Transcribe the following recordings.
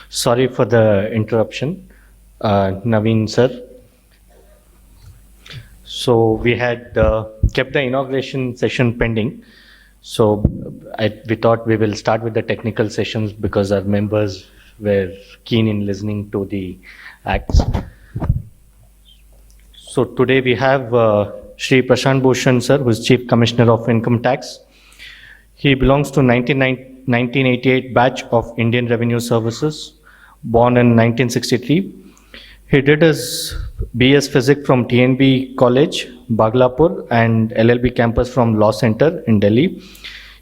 Sorry for the interruption, Naveen sir. So we had kept the inauguration session pending. So we thought we will start with the technical sessions because our members were keen in listening to the acts. So today we have Shri Prashant Bhushan sir, who is Chief Commissioner of Income Tax. He belongs to 1988 batch of Indian Revenue Services, born in 1963. He did his BS Physics from TNB College, Baglapur, and LLB campus from Law Center in Delhi.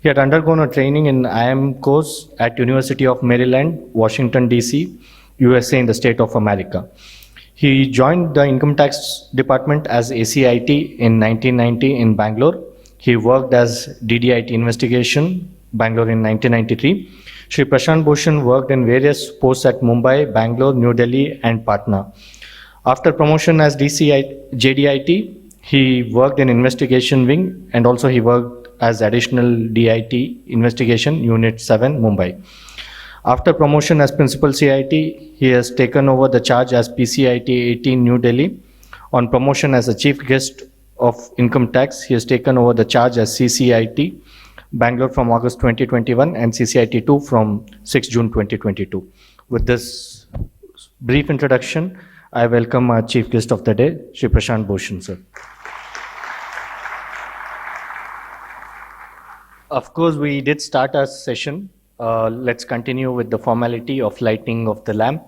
He had undergone a training in IM course at University of Maryland, Washington, DC, USA in the state of America. He joined the Income Tax Department as ACIT in 1990 in Bangalore. He worked as DDIT Investigation, Bangalore in 1993. Shri Prashant Bhushan worked in various posts at Mumbai, Bangalore, New Delhi, and Patna. After promotion as JDIT, he worked in investigation wing, and also he worked as additional DIT Investigation Unit 7, Mumbai. After promotion as Principal CIT, he has taken over the charge as PCIT 18, New Delhi. On promotion as a Chief Guest of Income Tax, he has taken over the charge as CCIT, Bangalore from August 2021 and CCIT 2 from 6 June 2022. With this brief introduction, I welcome our Chief Guest of the day, Shri Prashant Bhushan, sir. Of course, we did start our session. Let's continue with the formality of lighting of the lamp.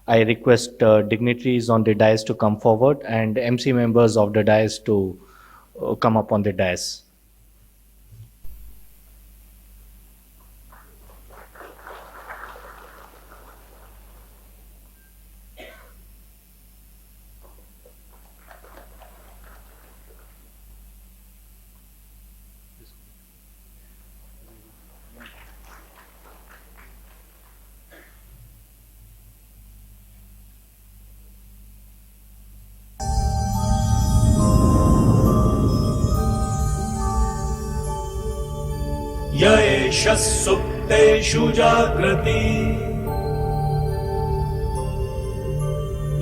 I request dignitaries on the dais to come forward and MC members of the dais to come up on the dais. य एष सुप्तेषु जाग्रति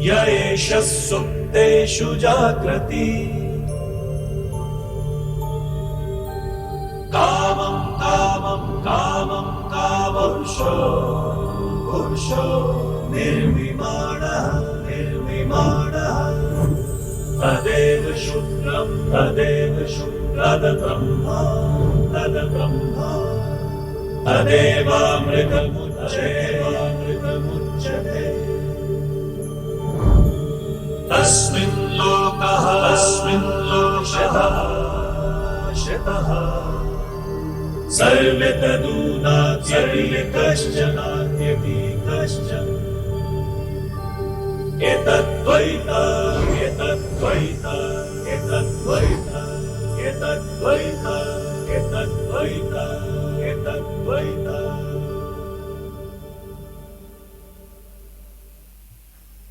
य एष सुप्तेषु जाग्रति कामं कामं कामं कामपुरुषो पुरुषो निर्विमाणः निर्विमाणः तदेव शुक्रं तद्ब्रह्मा तद्ब्रह्मा तदेवामृतमुच्यते तस्मिन् लोकः शतः सर्वे तदूनात्यपि कश्चन एतद्वैता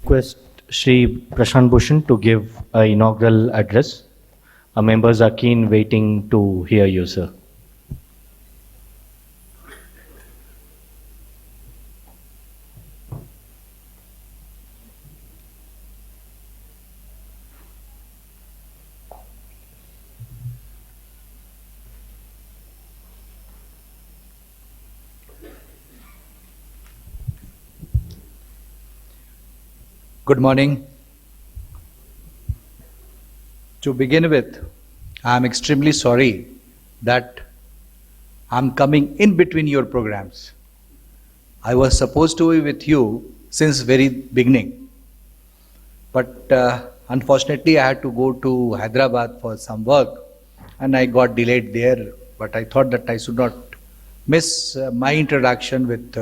Request Shri Prashant Bhushan to give an inaugural address. Our members are keen waiting to hear you, sir. Good morning. To begin with, I am extremely sorry that I am coming in between your programs. I was supposed to be with you since very beginning, but unfortunately I had to go to Hyderabad for some work, and I got delayed there. But I thought that I should not miss my interaction with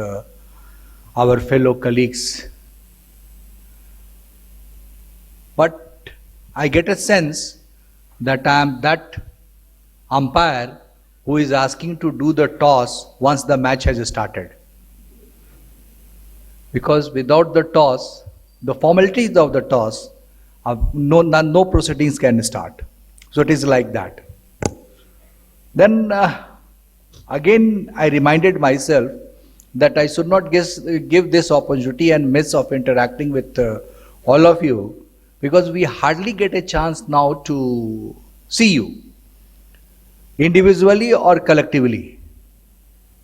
our fellow colleagues. But I get a sense that I am that umpire who is asking to do the toss once the match has started. Because without the toss, the formalities of the toss, no proceedings can start. So it is like that. Then again I reminded myself that I should not give this opportunity and miss of interacting with all of you, because we hardly get a chance now to see you individually or collectively.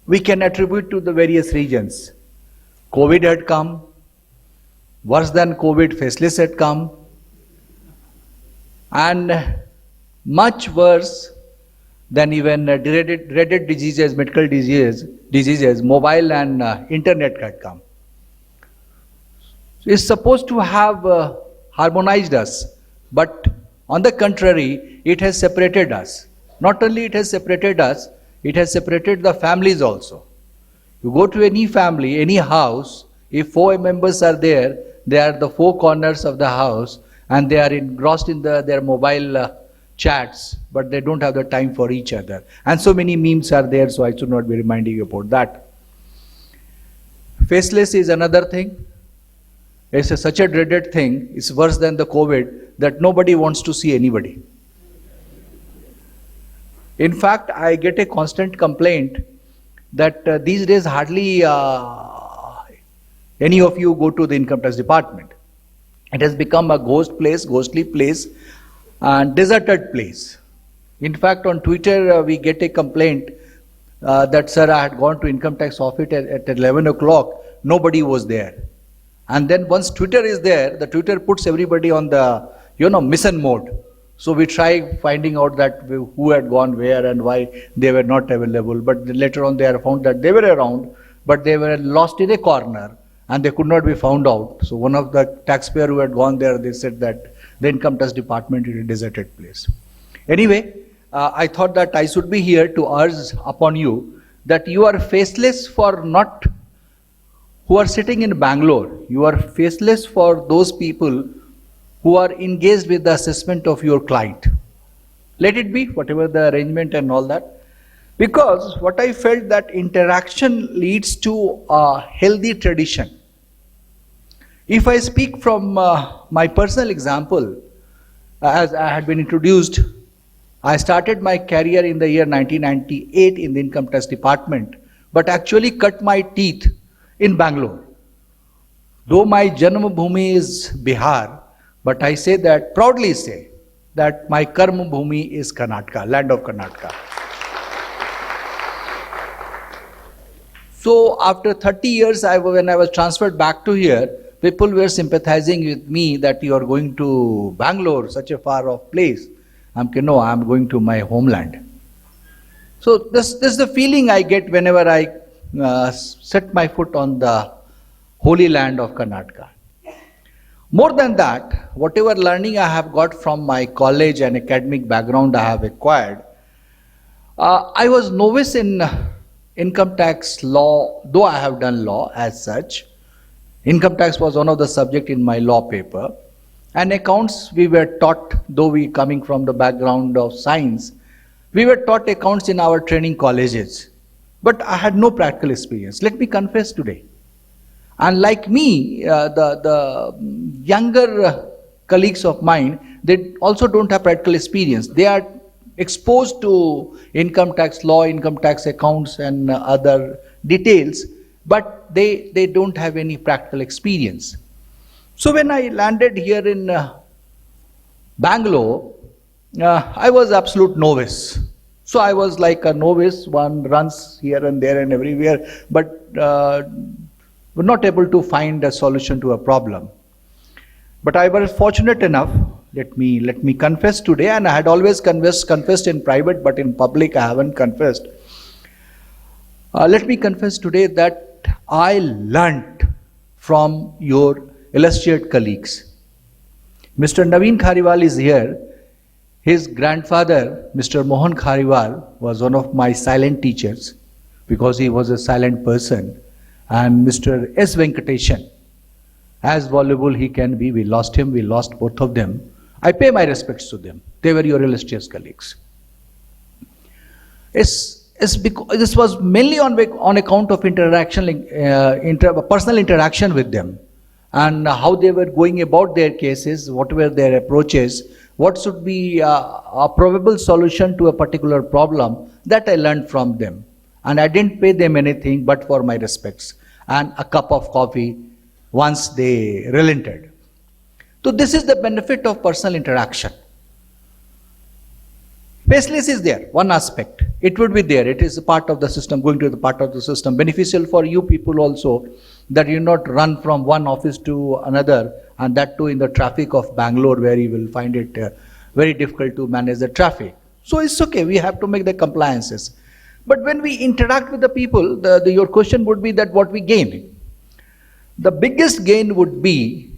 We can attribute to the various regions. COVID had come, worse than COVID, faceless had come, and much worse than even dreaded diseases, medical diseases, mobile and internet had come. It's supposed to have harmonized us, but on the contrary, it has separated us. Not only it has separated us, it has separated the families also. You go to any family, any house, if 4 members are there, they are the 4 corners of the house and they are engrossed in their mobile chats, but they don't have the time for each other. And so many memes are there, so I should not be reminding you about that. Faceless is another thing. It's such a dreaded thing. It's worse than the COVID that nobody wants to see anybody. In fact, I get a constant complaint that these days hardly any of you go to the income tax department. It has become a ghostly place, and deserted place. In fact, on Twitter we get a complaint that, sir, I had gone to income tax office at 11 o'clock, nobody was there. And then once Twitter is there, the Twitter puts everybody on the mission mode. So we try finding out that who had gone where and why they were not available. But later on they are found that they were around, but they were lost in a corner and they could not be found out. So one of the taxpayer who had gone there, they said that the income tax department is a deserted place. Anyway, I thought that I should be here to urge upon you that you are faceless for not who are sitting in Bangalore. You are faceless for those people who are engaged with the assessment of your client. Let it be, whatever the arrangement and all that. Because what I felt that interaction leads to a healthy tradition. If I speak from my personal example, as I had been introduced, I started my career in the year 1998 in the income tax department, but actually cut my teeth in Bangalore. Though my Janma Bhumi is Bihar, but I say that, proudly say, that my Karma Bhumi is Karnataka, land of Karnataka. So after 30 years, when I was transferred back to here, people were sympathizing with me that you are going to Bangalore, such a far off place. I'm going to my homeland. So this is the feeling I get whenever I set my foot on the holy land of Karnataka. More than that, whatever learning I have got from my college and academic background I have acquired, I was novice in income tax law, though I have done law as such. Income tax was one of the subjects in my law paper. And accounts we were taught, though we coming from the background of science, we were taught accounts in our training colleges. But I had no practical experience. Let me confess today. And like me, the younger colleagues of mine, they also don't have practical experience. They are exposed to income tax law, income tax accounts and other details, but they don't have any practical experience. So when I landed here in Bangalore, I was absolute novice. So I was like a novice, one runs here and there and everywhere, but were not able to find a solution to a problem. But I was fortunate enough, let me confess today, and I had always confessed in private, but in public I haven't confessed. Let me confess today that I learnt from your illustrious colleagues. Mr. Naveen Khariwal is here. His grandfather, Mr. Mohan Khariwal, was one of my silent teachers because he was a silent person. And Mr. S. Venkateshan, as voluble he can be, we lost him, we lost both of them. I pay my respects to them. They were your illustrious colleagues. This was mainly on account of personal interaction with them and how they were going about their cases, what were their approaches, what should be a probable solution to a particular problem, that I learned from them. And I didn't pay them anything but for my respects and a cup of coffee once they relented. So this is the benefit of personal interaction. Faceless is there, one aspect. It would be there. It is a part of the system, going to the part of the system. Beneficial for you people also, that you not run from one office to another, and that too in the traffic of Bangalore, where you will find it very difficult to manage the traffic. So it's okay, we have to make the compliances. But when we interact with the people, your question would be that what we gain. The biggest gain would be,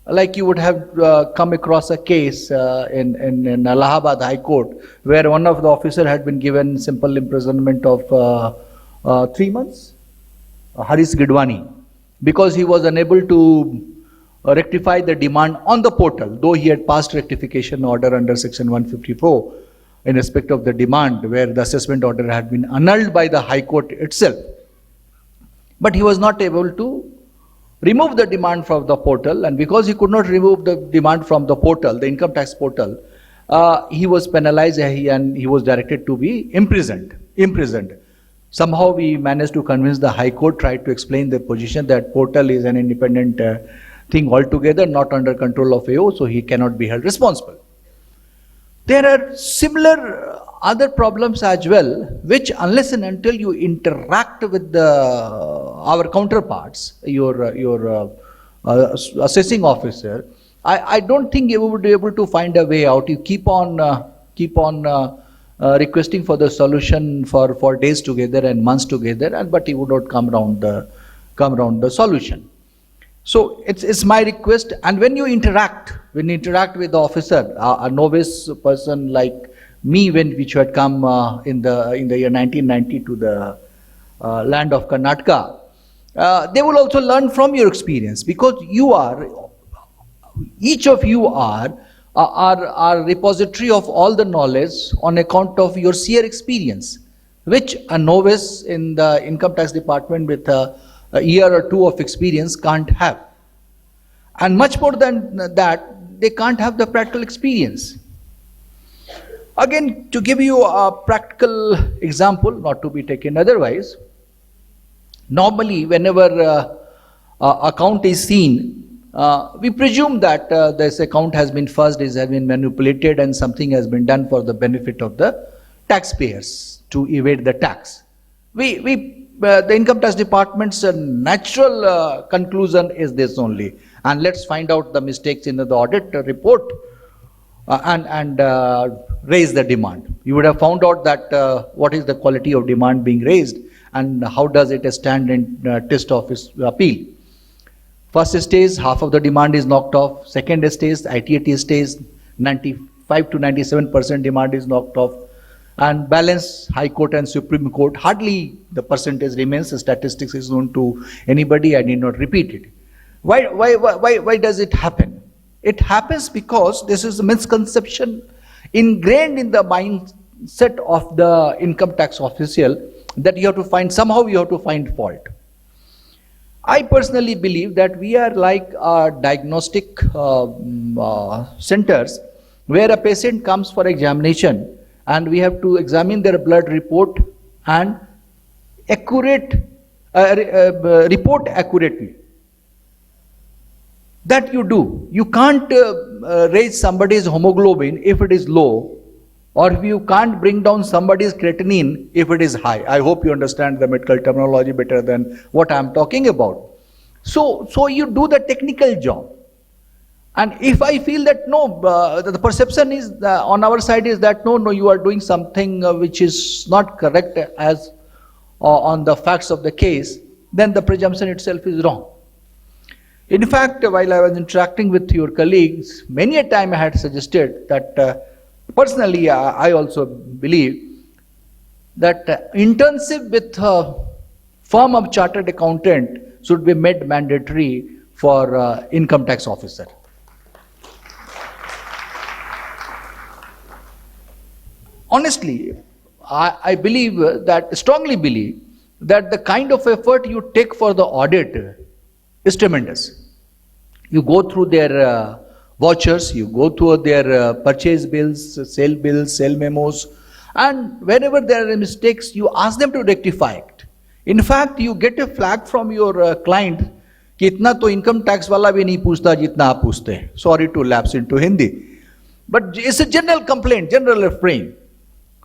like you would have come across a case in Allahabad High Court, where one of the officers had been given simple imprisonment of 3 months, Haris Gidwani, because he was unable to rectify the demand on the portal, though he had passed rectification order under section 154 in respect of the demand, where the assessment order had been annulled by the High Court itself. But he was not able to remove the demand from the portal, and because he could not remove the demand from the portal, the income tax portal, he was penalized and he was directed to be imprisoned. Somehow we managed to convince the High Court, tried to explain the position that portal is an independent thing altogether, not under control of AO, so he cannot be held responsible. There are similar other problems as well, which unless and until you interact with our counterparts, your assessing officer, I don't think you would be able to find a way out. You keep on requesting for the solution for days together and months together, but he would not come around the solution. So it's my request, and when you interact with the officer, a novice person like me, which had come in the year 1990 to the land of Karnataka, they will also learn from your experience, because each of you are repository of all the knowledge on account of your sheer experience, which a novice in the income tax department with a year or two of experience can't have. And much more than that, they can't have the practical experience. Again, to give you a practical example, not to be taken otherwise, normally whenever account is seen, we presume that this account has been fudged, has been manipulated, and something has been done for the benefit of the taxpayers to evade the tax. The income tax department's natural conclusion is this only, and let's find out the mistakes in the audit report and raise the demand. You would have found out that what is the quality of demand being raised and how does it stand in test of its appeal. First stage, half of the demand is knocked off. Second stage, ITAT stage, 95 to 97% demand is knocked off. And balance, High Court and Supreme Court, hardly the percentage remains. The statistics is known to anybody. I need not repeat it. Why does it happen? It happens because this is a misconception ingrained in the mindset of the income tax official that you have to find fault. I personally believe that we are like diagnostic centers where a patient comes for examination and we have to examine their blood report and report accurately. That you do. You can't raise somebody's hemoglobin if it is low, or you can't bring down somebody's creatinine if it is high. I hope you understand the medical terminology better than what I'm talking about. So you do the technical job. And if I feel that no, the perception is on our side is that no, you are doing something which is not correct as on the facts of the case, then the presumption itself is wrong. In fact, while I was interacting with your colleagues, many a time I had suggested that Personally, I also believe that internship with a firm of chartered accountant should be made mandatory for income tax officer. Honestly, I believe that, strongly believe that the kind of effort you take for the audit is tremendous. You go through their vouchers, you go through their purchase bills, sale memos, and wherever there are mistakes, you ask them to rectify it. In fact, you get a flag from your client कि इतना तो income tax वाला भी नहीं पूछता जितना आप पूछते हैं. Sorry to lapse into Hindi. But it's a general complaint, general refrain.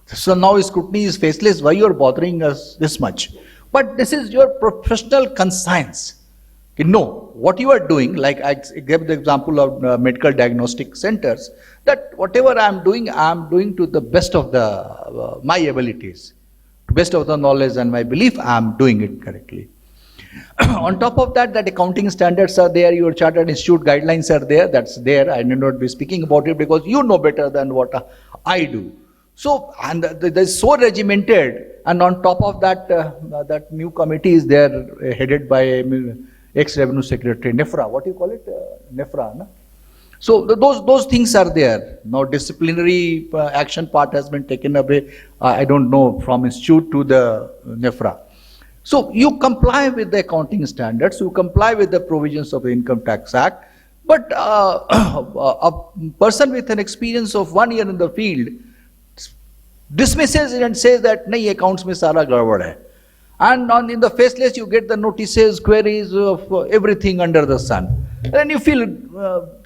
So now scrutiny is faceless. Why you are bothering us this much? But this is your professional conscience. No, what you are doing, like I gave the example of medical diagnostic centers, that whatever I am doing to the best of my abilities, to best of the knowledge and my belief, I am doing it correctly. On top of that, that accounting standards are there, your chartered institute guidelines are there, that's there. I need not be speaking about it because you know better than what I do. So, and they're so regimented, and on top of that, that new committee is there, headed by ex-revenue secretary, NEFRA. What do you call it? NEFRA, no? So those things are there. Now disciplinary action part has been taken away, I don't know, from institute to the NEFRA. So you comply with the accounting standards, you comply with the provisions of the Income Tax Act, but a person with an experience of 1 year in the field dismisses it and says that nahi, accounts mein sara gadbad hai. And in the faceless you get the notices, queries of everything under the sun. Then you feel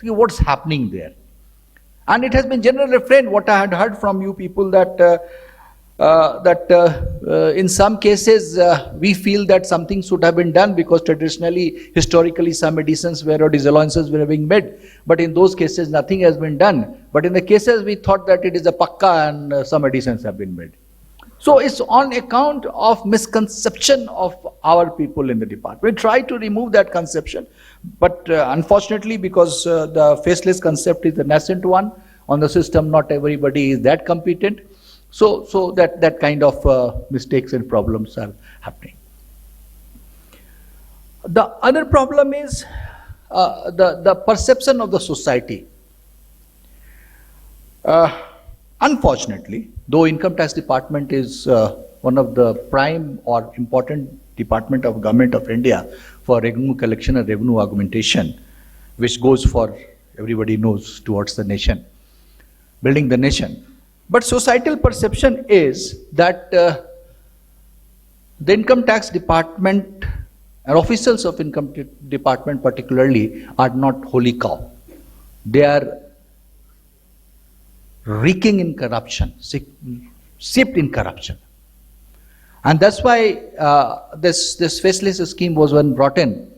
what's happening there. And it has been general refrain, what I had heard from you people, that in some cases we feel that something should have been done because traditionally, historically, some additions were or disallowances were being made. But in those cases, nothing has been done. But in the cases we thought that it is a pakka and some additions have been made. So it's on account of misconception of our people in the department. We try to remove that conception, but unfortunately, because the faceless concept is the nascent one on the system, not everybody is that competent. So that kind of mistakes and problems are happening. The other problem is the perception of the society. Unfortunately, though Income Tax Department is one of the prime or important department of Government of India for revenue collection and revenue augmentation, which goes for, everybody knows, towards the nation, building the nation. But societal perception is that the Income Tax Department and officials of Income Department particularly are not holy cow. They are reeking in corruption, steeped in corruption. And that's why this faceless scheme was when brought in.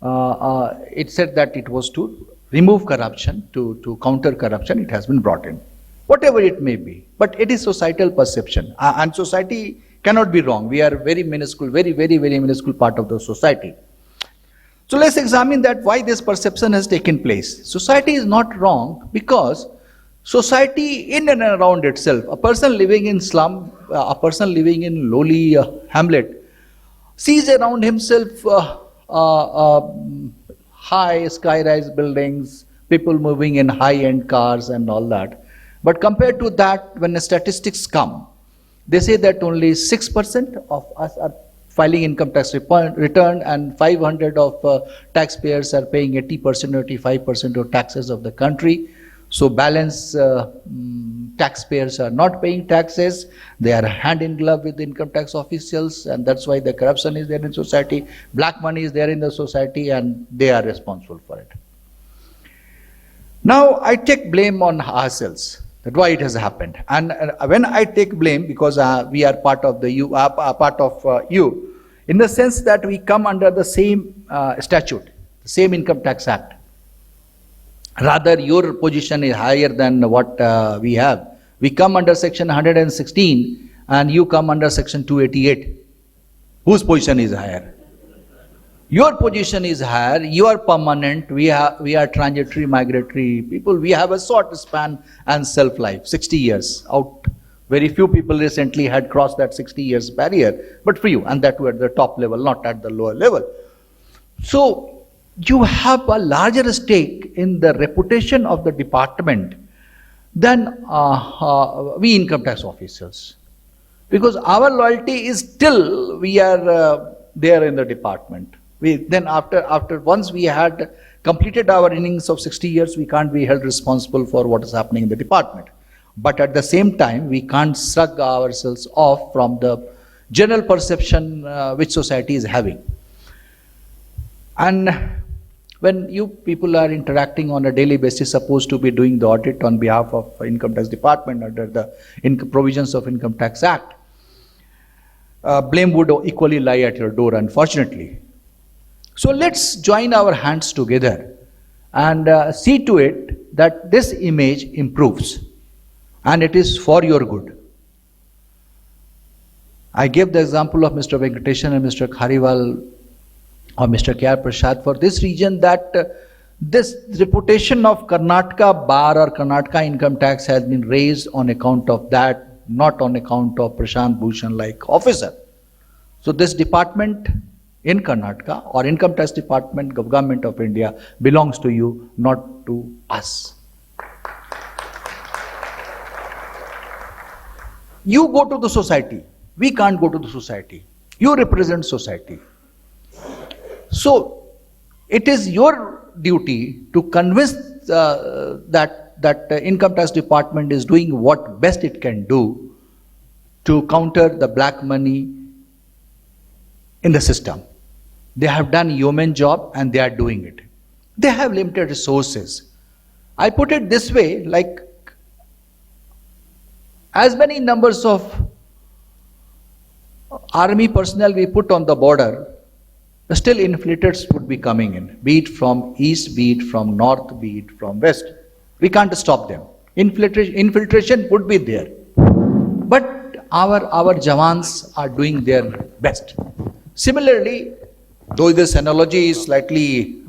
It said that it was to remove corruption, to counter corruption. It has been brought in. Whatever it may be, but it is societal perception, and society cannot be wrong. We are very minuscule, very minuscule part of the society. So let's examine that why this perception has taken place. Society is not wrong because society in and around itself, a person living in slum, a person living in lowly hamlet, sees around himself high sky-rise buildings, people moving in high-end cars and all that. But compared to that, when the statistics come, they say that only 6% of us are filing income tax return and 500 of taxpayers are paying 80% or 85% of taxes of the country. So balance taxpayers are not paying taxes. They are hand in glove with the income tax officials, and that's why the corruption is there in society. Black money is there in the society, and they are responsible for it. Now I take blame on ourselves. That's why it has happened. And when I take blame, because we are part of you, in the sense that we come under the same statute, the same Income Tax Act. Rather, your position is higher than what we have. We come under section 116 and you come under section 288. Whose position is higher? Your position is higher, you are permanent, we are transitory, migratory people, we have a short span and self-life, 60 years out. Very few people recently had crossed that 60 years barrier, but for you, and that were at the top level, not at the lower level. So, you have a larger stake in the reputation of the department than we income tax officers. Because our loyalty is still, we are there in the department. Then after once we had completed our innings of 60 years, we can't be held responsible for what is happening in the department. But at the same time, we can't shrug ourselves off from the general perception which society is having. And when you people are interacting on a daily basis, supposed to be doing the audit on behalf of Income Tax Department under the provisions of Income Tax Act, blame would equally lie at your door, unfortunately. So let's join our hands together and see to it that this image improves, and it is for your good. I gave the example of Mr. Venkateshan and Mr. Khariwal or Mr. K.R. Prashant for this reason that this reputation of Karnataka bar or Karnataka income tax has been raised on account of that, not on account of Prashant Bhushan like officer. So this department in Karnataka or income tax department, government of India belongs to you, not to us. You go to the society. We can't go to the society. You represent society. So it is your duty to convince that income tax department is doing what best it can do to counter the black money in the system. They have done yeoman job and they are doing it. They have limited resources. I put it this way, like as many numbers of army personnel we put on the border, still infiltrators would be coming in, be it from east, be it from north, be it from west. We can't stop them. Infiltration would be there. But our Jawans are doing their best. Similarly, though this analogy is slightly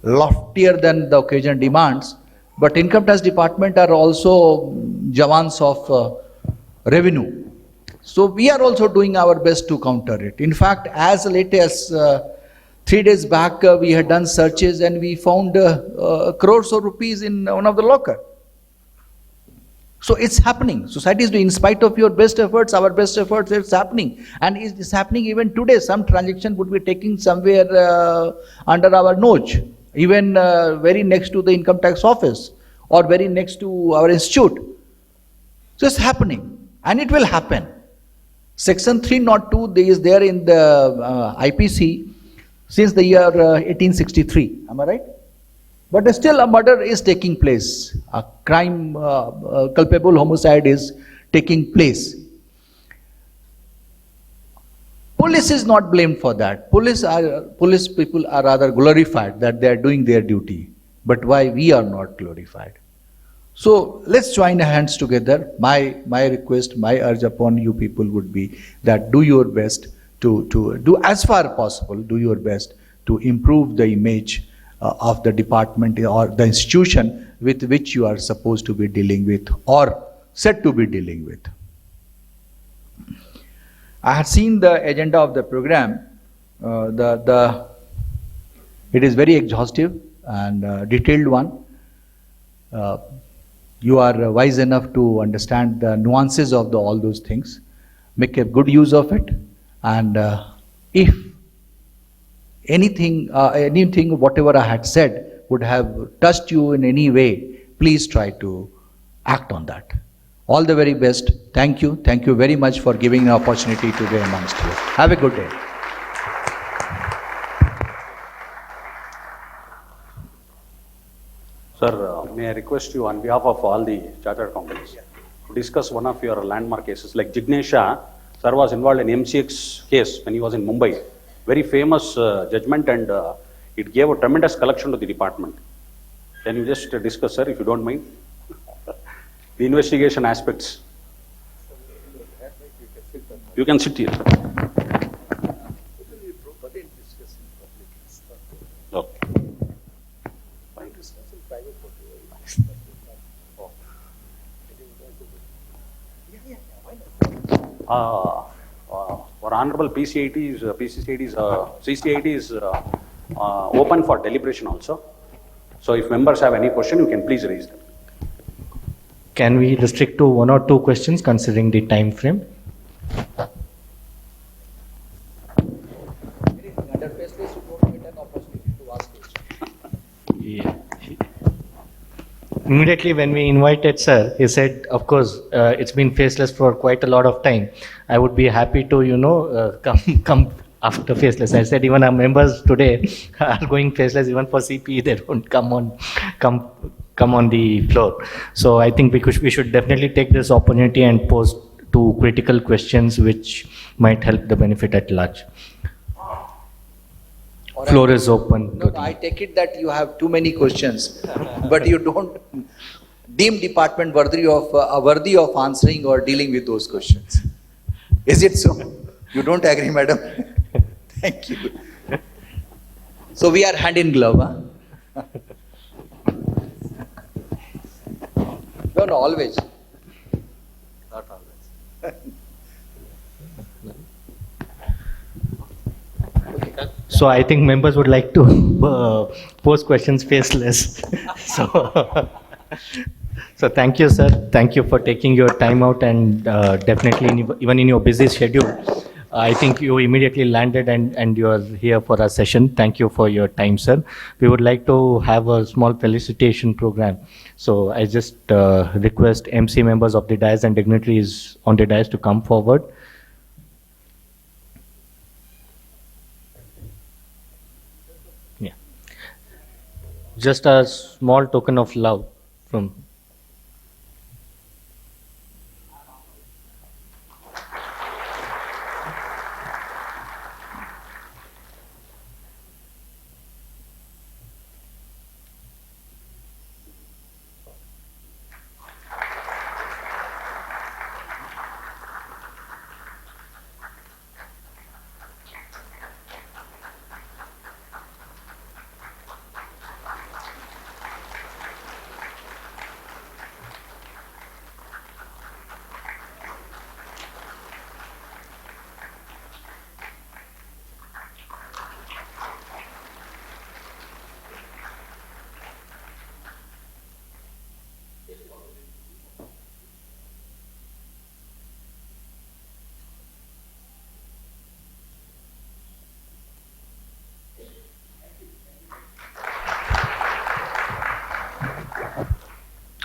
loftier than the occasion demands, but income tax department are also Jawans of revenue. So we are also doing our best to counter it. In fact, as late as 3 days back, we had done searches and we found crores of rupees in one of the locker. So it's happening. Society is doing, in spite of your best efforts, our best efforts, it's happening. And it's happening even today. Some transaction would be taking somewhere under our nose, even very next to the income tax office or very next to our institute. So it's happening and it will happen. Section 302 is there in the IPC since the year 1863. Am I right? But still a murder is taking place. A crime, culpable homicide is taking place. Police is not blamed for that. Police people are rather glorified that they are doing their duty. But why we are not glorified? So let's join hands together. My request, my urge upon you people would be that do your best to do as far as possible, do your best to improve the image of the department or the institution with which you are supposed to be dealing with or said to be dealing with. I had seen the agenda of the program. It is very exhaustive and detailed one. You are wise enough to understand the nuances of all those things. Make a good use of it. And if anything, whatever I had said would have touched you in any way, please try to act on that. All the very best. Thank you. Thank you very much for giving an opportunity to be amongst you. Have a good day. Sir, may I request you on behalf of all the chartered accountants to discuss one of your landmark cases. Like Jignesha, sir was involved in MCX case when he was in Mumbai. Very famous judgment, and it gave a tremendous collection to the department. Can you just discuss, sir, if you don't mind? The investigation aspects. You can sit here. For Honorable CCIT is open for deliberation also. So if members have any question, you can please raise them. Can we restrict to 1 or 2 questions considering the time frame? Under faceless, you don't get an opportunity to ask questions. Yeah. Immediately when we invited sir, he said, of course, it's been faceless for quite a lot of time. I would be happy to, come after faceless. I said, even our members today are going faceless, even for CPE, they don't come on the floor. So I think we should definitely take this opportunity and pose 2 critical questions which might help the benefit at large. Or Floor is open. No, I take it that you have too many questions, but you don't deem department worthy of answering or dealing with those questions. Is it so? You don't agree, madam? Thank you. So we are hand in glove, huh? No, always. Not always. So I think members would like to pose questions faceless. So thank you, sir. Thank you for taking your time out and definitely even in your busy schedule, I think you immediately landed and you are here for our session. Thank you for your time, sir. We would like to have a small felicitation program. So I just request MC members of the dais and dignitaries on the dais to come forward. Yeah. Just a small token of love from.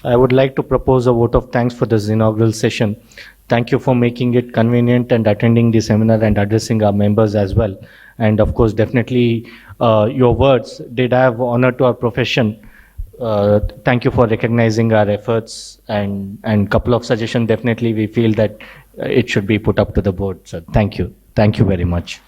I would like to propose a vote of thanks for this inaugural session. Thank you for making it convenient and attending the seminar and addressing our members as well. And of course, definitely your words did have honor to our profession. Thank you for recognizing our efforts and couple of suggestions. Definitely, we feel that it should be put up to the board. So thank you. Thank you very much.